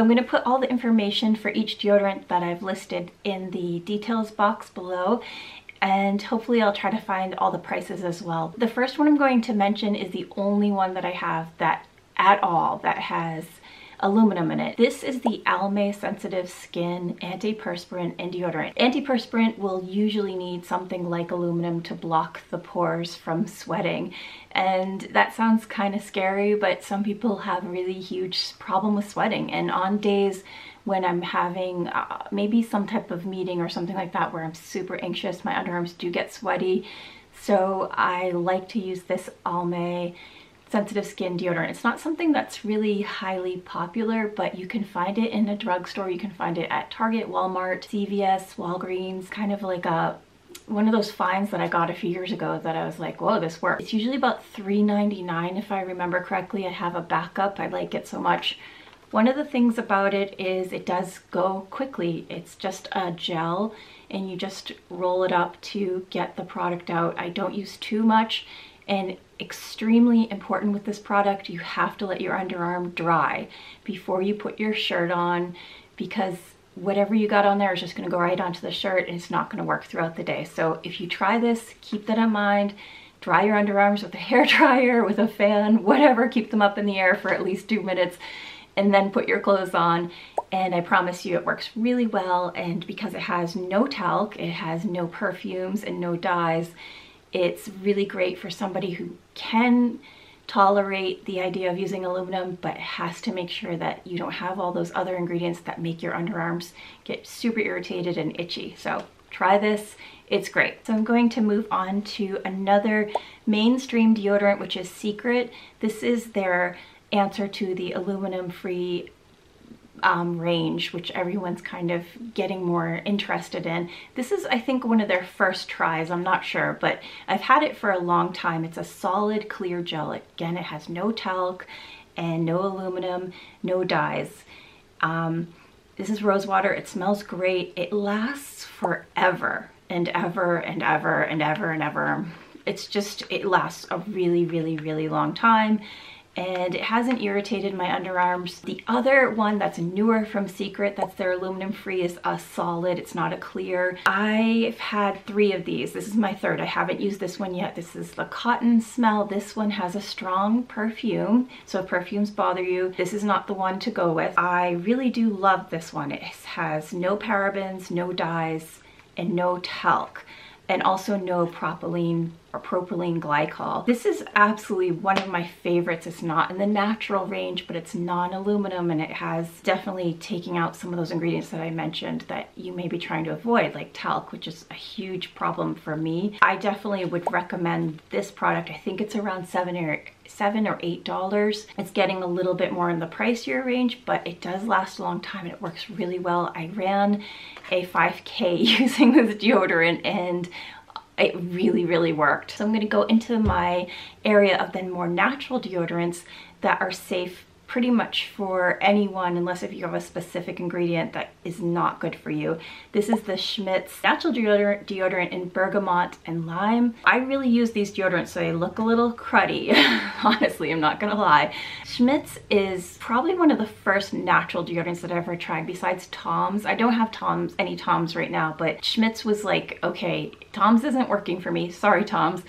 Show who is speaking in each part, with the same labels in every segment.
Speaker 1: I'm going to put all the information for each deodorant that I've listed in the details box below, and hopefully I'll try to find all the prices as well. The first one I'm going to mention is the only one that I have that has aluminum in it. This is the Almay Sensitive Skin Anti-Perspirant and Deodorant. Anti-Perspirant will usually need something like aluminum to block the pores from sweating. And that sounds kind of scary, but some people have a really huge problem with sweating. And on days when I'm having maybe some type of meeting or something like that where I'm super anxious, my underarms do get sweaty. So I like to use this Almay Sensitive Skin Deodorant. It's not something that's really highly popular, but you can find it in a drugstore. You can find it at Target, Walmart, CVS, Walgreens, kind of like one of those finds that I got a few years ago that I was like, whoa, this works. It's usually about $3.99 if I remember correctly. I have a backup. I like it so much. One of the things about it is it does go quickly. It's just a gel and you just roll it up to get the product out. I don't use too much. And extremely important with this product, you have to let your underarm dry before you put your shirt on, because whatever you got on there is just going to go right onto the shirt and it's not going to work throughout the day. So if you try this, keep that in mind. Dry your underarms with a hair dryer, with a fan, whatever, keep them up in the air for at least 2 minutes and then put your clothes on. And I promise you it works really well. And because it has no talc, it has no perfumes and no dyes, it's really great for somebody who can tolerate the idea of using aluminum, but has to make sure that you don't have all those other ingredients that make your underarms get super irritated and itchy. So try this, it's great. So I'm going to move on to another mainstream deodorant, which is Secret. This is their answer to the aluminum-free range, which everyone's kind of getting more interested in. This is, I think, one of their first tries. I'm not sure, but I've had it for a long time. It's a solid clear gel. Again, it has no talc and no aluminum, no dyes. This is Rosewater. It smells great. It lasts forever and ever and ever and ever and ever. It's just, it lasts a really, really, really long time. And it hasn't irritated my underarms. The other one that's newer from Secret, that's their aluminum free, is a solid. It's not a clear. I've had 3 of these. This is my 3rd. I haven't used this one yet. This is the cotton smell. This one has a strong perfume. So if perfumes bother you, this is not the one to go with. I really do love this one. It has no parabens, no dyes, and no talc, and also no propylene or propylene glycol. This is absolutely one of my favorites. It's not in the natural range, but it's non-aluminum, and it has definitely taken out some of those ingredients that I mentioned that you may be trying to avoid, like talc, which is a huge problem for me. I definitely would recommend this product. I think it's around $7 or $8. It's getting a little bit more in the pricier range, but it does last a long time and it works really well. I ran a 5K using this deodorant and it really, really worked. So I'm going to go into my area of the more natural deodorants that are safe pretty much for anyone, unless if you have a specific ingredient that is not good for you. This is the Schmidt's natural deodorant in Bergamot and Lime. I really use these deodorants so they look a little cruddy. Honestly, I'm not gonna lie. Schmidt's is probably one of the first natural deodorants that I ever tried besides Tom's. I don't have any Tom's right now, but Schmidt's was like, okay, Tom's isn't working for me. Sorry, Tom's.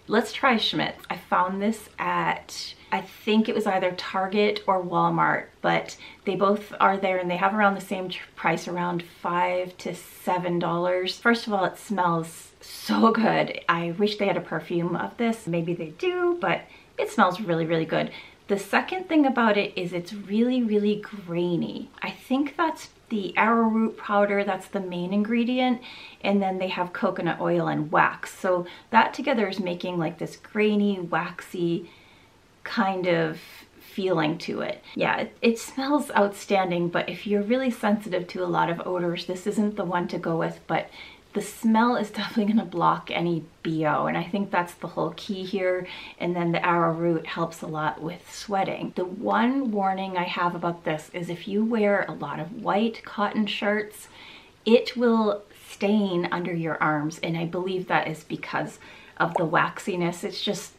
Speaker 1: Let's try Schmidt's. I found this at, I think it was either Target or Walmart, but they both are there and they have around the same price, around $5 to $7. First of all, it smells so good. I wish they had a perfume of this. Maybe they do, but it smells really, really good. The second thing about it is it's really, really grainy. I think that's the arrowroot powder, that's the main ingredient, and then they have coconut oil and wax. So that together is making like this grainy, waxy kind of feeling to it. Yeah, it smells outstanding, but if you're really sensitive to a lot of odors, this isn't the one to go with, but the smell is definitely going to block any BO, and I think that's the whole key here. And then the arrowroot helps a lot with sweating. The one warning I have about this is if you wear a lot of white cotton shirts, it will stain under your arms, and I believe that is because of the waxiness. It's just,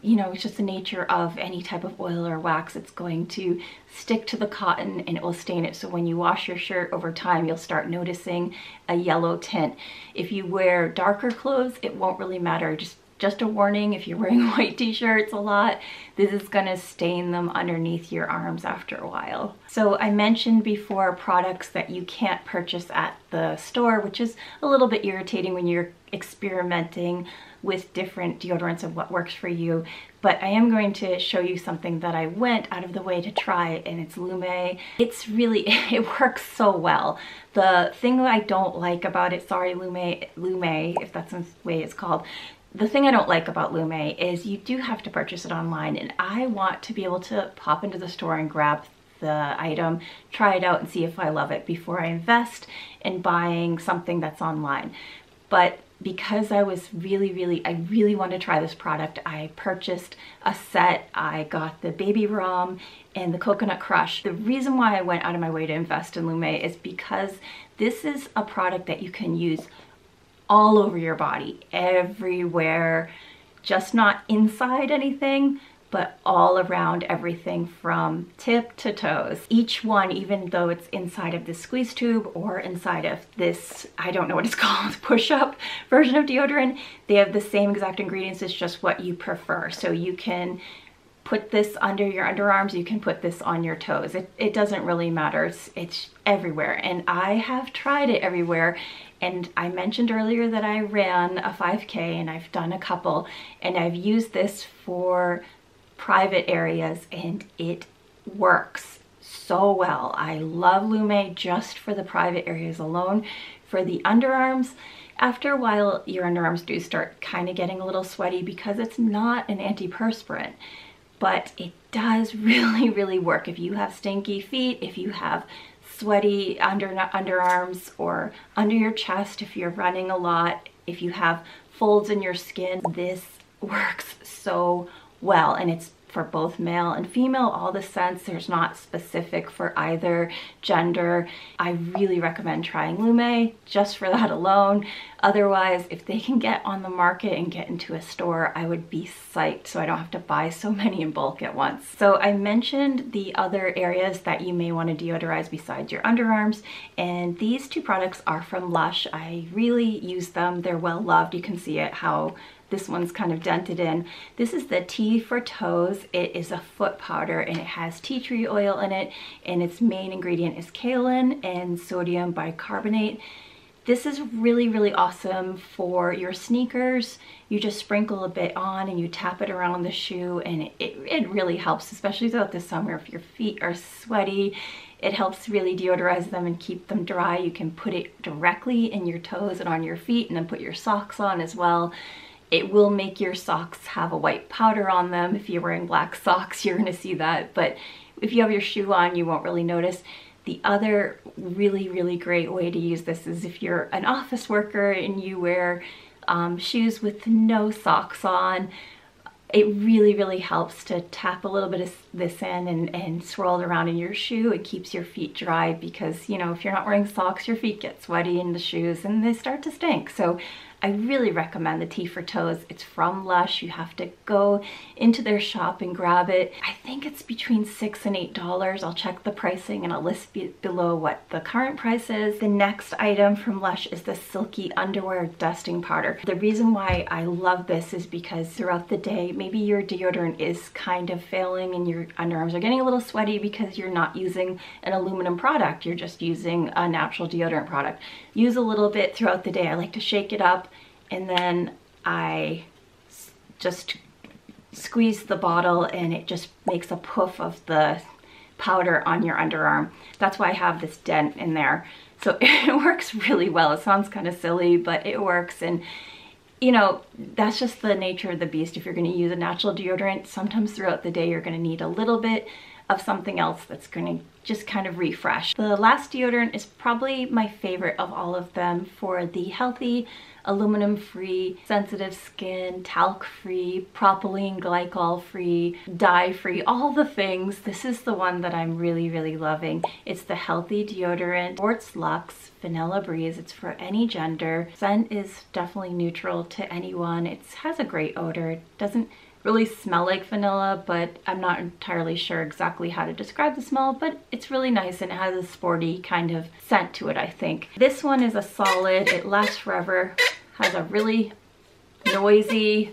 Speaker 1: you know, it's just the nature of any type of oil or wax. It's going to stick to the cotton and it will stain it. So when you wash your shirt over time, you'll start noticing a yellow tint. If you wear darker clothes, it won't really matter. Just a warning, if you're wearing white t-shirts a lot, this is gonna stain them underneath your arms after a while. So I mentioned before products that you can't purchase at the store, which is a little bit irritating when you're experimenting with different deodorants of what works for you. But I am going to show you something that I went out of the way to try, and it's Lume. It's really, it works so well. The thing that I don't like about it, sorry Lume, if that's the way it's called, the thing I don't like about Lume is you do have to purchase it online, and I want to be able to pop into the store and grab the item, try it out and see if I love it before I invest in buying something that's online. But because I really want to try this product, I purchased a set. I got the baby rum and the coconut crush. The reason why I went out of my way to invest in Lume is because this is a product that you can use all over your body, everywhere, just not inside anything, but all around everything from tip to toes. Each one, even though it's inside of this squeeze tube or inside of this, I don't know what it's called, push-up version of deodorant, they have the same exact ingredients. It's just what you prefer. So you can put this under your underarms, you can put this on your toes. It doesn't really matter. It's everywhere. And I have tried it everywhere. And I mentioned earlier that I ran a 5K and I've done a couple, and I've used this for private areas and it works so well. I love Lume just for the private areas alone. For the underarms, after a while your underarms do start kind of getting a little sweaty because it's not an antiperspirant, but it does really work. If you have stinky feet, if you have sweaty underarms or under your chest, if you're running a lot, if you have folds in your skin, this works so well. And it's for both male and female, all the scents. There's not specific for either gender. I really recommend trying Lume just for that alone. Otherwise, if they can get on the market and get into a store, I would be psyched so I don't have to buy so many in bulk at once. So I mentioned the other areas that you may want to deodorize besides your underarms, and these two products are from Lush. I really use them. They're well loved. You can see it how this one's kind of dented in. This is the Tea for Toes. It is a foot powder and it has tea tree oil in it, and its main ingredient is kaolin and sodium bicarbonate. This is really awesome for your sneakers. You just sprinkle a bit on and you tap it around the shoe, and it really helps, especially throughout the summer if your feet are sweaty. It helps really deodorize them and keep them dry. You can put it directly in your toes and on your feet and then put your socks on as well. It will make your socks have a white powder on them. If you're wearing black socks, you're gonna see that. But if you have your shoe on, you won't really notice. The other really great way to use this is if you're an office worker and you wear shoes with no socks on. It really helps to tap a little bit of this in and swirl it around in your shoe. It keeps your feet dry because, you know, if you're not wearing socks, your feet get sweaty in the shoes and they start to stink. So I really recommend the Tea for Toes. It's from Lush. You have to go into their shop and grab it. I think it's between $6 and $8. I'll check the pricing and I'll list below what the current price is. The next item from Lush is the Silky Underwear Dusting Powder. The reason why I love this is because throughout the day, maybe your deodorant is kind of failing and your underarms are getting a little sweaty because you're not using an aluminum product. You're just using a natural deodorant product. Use a little bit throughout the day. I like to shake it up, and then I just squeeze the bottle and it just makes a poof of the powder on your underarm. That's why I have this dent in there. So it works really well. It sounds kind of silly, but it works. And you know, that's just the nature of the beast. If you're going to use a natural deodorant, sometimes throughout the day you're going to need a little bit of something else that's going to just kind of refresh. The last deodorant is probably my favorite of all of them for the healthy, aluminum-free, sensitive skin, talc-free, propylene glycol-free, dye-free, all the things. This is the one that I'm really, really loving. It's the Healthy Deodorant Sports Luxe Vanilla Breeze. It's for any gender. Scent is definitely neutral to anyone. It has a great odor. It doesn't really smell like vanilla, but I'm not entirely sure exactly how to describe the smell, but it's really nice and it has a sporty kind of scent to it, I think. This one is a solid, it lasts forever, has a really noisy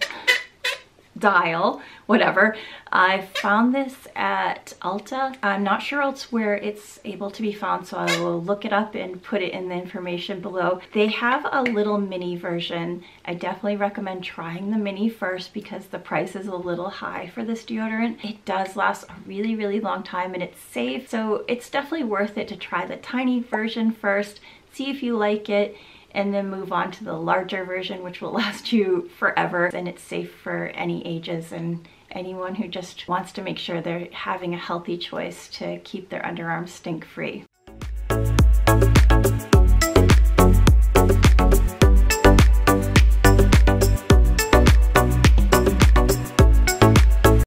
Speaker 1: dial, whatever. I found this at Ulta. I'm not sure else where it's able to be found, so I will look it up and put it in the information below. They have a little mini version. I definitely recommend trying the mini first because the price is a little high for this deodorant. It does last a really, really long time and it's safe, so it's definitely worth it to try the tiny version first, see if you like it, and then move on to the larger version, which will last you forever. And it's safe for any ages and anyone who just wants to make sure they're having a healthy choice to keep their underarms stink free.